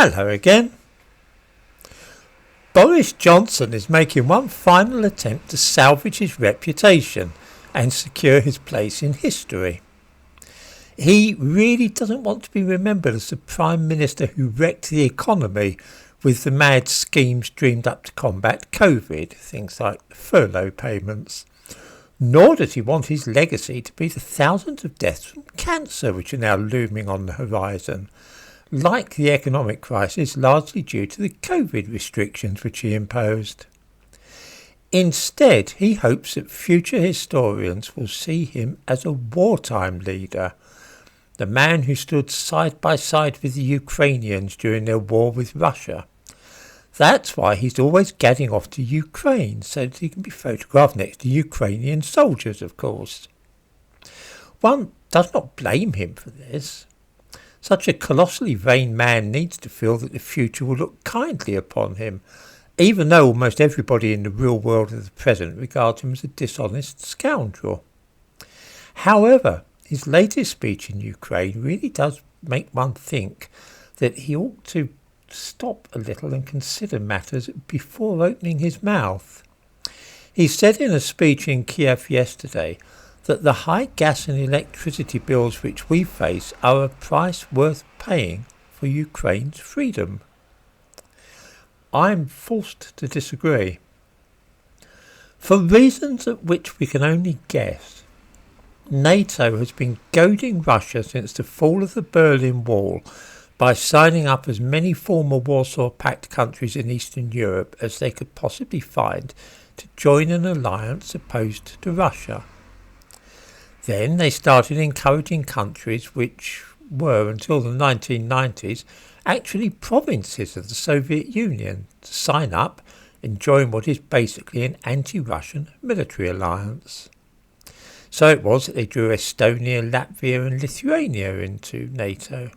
Hello again. Boris Johnson is making one final attempt to salvage his reputation and secure his place in history. He really doesn't want to be remembered as the Prime Minister who wrecked the economy with the mad schemes dreamed up to combat COVID, things like furlough payments. Nor does he want his legacy to be the thousands of deaths from cancer which are now looming on the horizon, like the economic crisis largely due to the COVID restrictions which he imposed. Instead, he hopes that future historians will see him as a wartime leader, the man who stood side by side with the Ukrainians during their war with Russia. That's why he's always gadding off to Ukraine, so that he can be photographed next to Ukrainian soldiers, of course. One does not blame him for this. Such a colossally vain man needs to feel that the future will look kindly upon him, even though almost everybody in the real world of the present regards him as a dishonest scoundrel. However, his latest speech in Ukraine really does make one think that he ought to stop a little and consider matters before opening his mouth. He said in a speech in Kiev yesterday that the high gas and electricity bills which we face are a price worth paying for Ukraine's freedom. I'm forced to disagree. For reasons at which we can only guess, NATO has been goading Russia since the fall of the Berlin Wall by signing up as many former Warsaw Pact countries in Eastern Europe as they could possibly find to join an alliance opposed to Russia. Then they started encouraging countries which were, until the 1990s, actually provinces of the Soviet Union to sign up and join what is basically an anti-Russian military alliance. So it was that they drew Estonia, Latvia and Lithuania into NATO.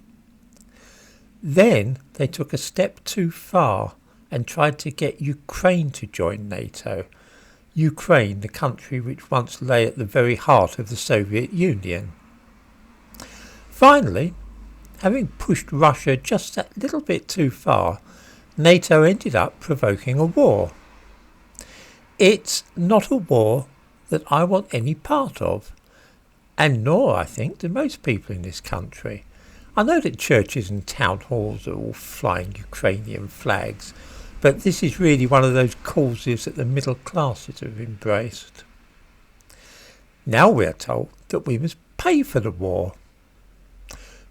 Then they took a step too far and tried to get Ukraine to join NATO. Ukraine, the country which once lay at the very heart of the Soviet Union. Finally, having pushed Russia just that little bit too far, NATO ended up provoking a war. It's not a war that I want any part of, and nor, I think, do most people in this country. I know that churches and town halls are all flying Ukrainian flags, but this is really one of those causes that the middle classes have embraced. Now we are told that we must pay for the war.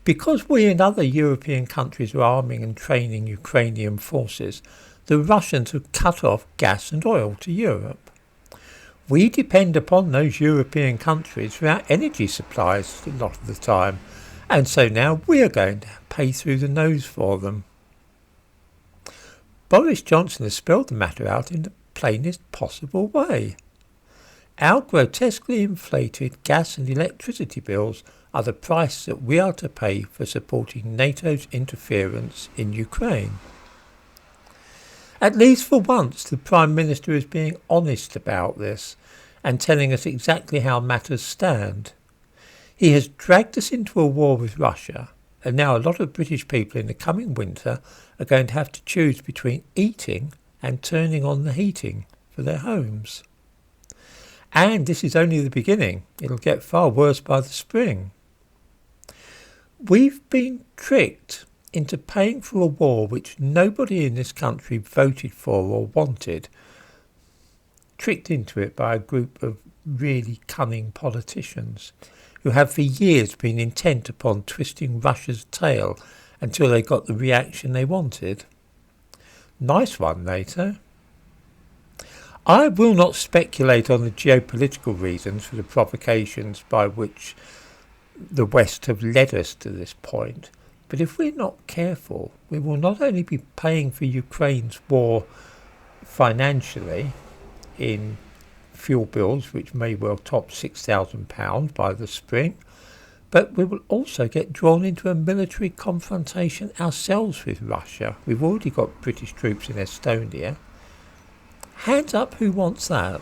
Because we and other European countries are arming and training Ukrainian forces, the Russians have cut off gas and oil to Europe. We depend upon those European countries for our energy supplies a lot of the time, and so now we are going to pay through the nose for them. Boris Johnson has spelled the matter out in the plainest possible way. Our grotesquely inflated gas and electricity bills are the price that we are to pay for supporting NATO's interference in Ukraine. At least for once, the Prime Minister is being honest about this and telling us exactly how matters stand. He has dragged us into a war with Russia, and now a lot of British people in the coming winter are going to have to choose between eating and turning on the heating for their homes. And this is only the beginning. It'll get far worse by the spring. We've been tricked into paying for a war which nobody in this country voted for or wanted. Tricked into it by a group of really cunning politicians who have for years been intent upon twisting Russia's tail until they got the reaction they wanted. Nice one, NATO. I will not speculate on the geopolitical reasons for the provocations by which the West have led us to this point, but if we're not careful, we will not only be paying for Ukraine's war financially in fuel bills which may well top £6,000 by the spring, but we will also get drawn into a military confrontation ourselves with Russia. We've already got British troops in Estonia. Hands up who wants that?